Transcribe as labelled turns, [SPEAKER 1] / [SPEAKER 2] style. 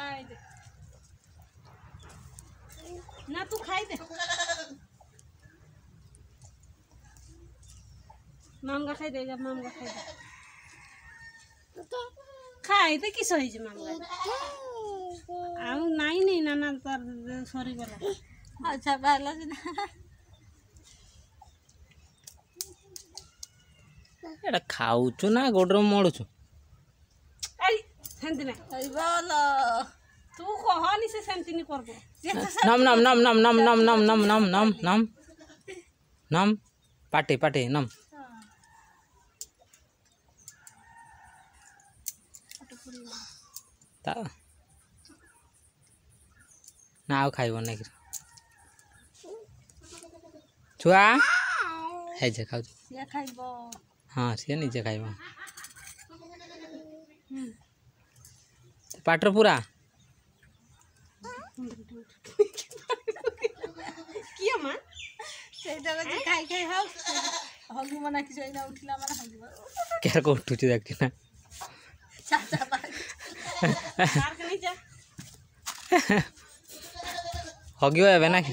[SPEAKER 1] खाई दे ना तू खाई दे मामगा खाई दे जब मामगा खाई दे खाई दे किस होई जे मामगा आउ नहीं नहीं ना ना तर सॉरी गला अच्छा बाला से
[SPEAKER 2] एटा खाउछु ना गोडरो मोडुछु
[SPEAKER 1] आई सेंती ना आई बाला तू कहनी से सेंती नहीं करबो
[SPEAKER 2] नम नम नम नम नम नम नम नम नम नम नम नम पाटे पाटे नम ता ना आउ खाइबो नै छुआ हे जे खाउ
[SPEAKER 1] या खाइबो
[SPEAKER 2] हां से निजे खाइबो पाटर पूरा
[SPEAKER 1] किया मा सेटा जे खाइ खाइ हाउ हगु मना कि छैन उठिला माने हगु
[SPEAKER 2] केर को उठुछु देखि ना
[SPEAKER 1] चाचा पार्क नहीं जा
[SPEAKER 2] हगियो एबे ना कि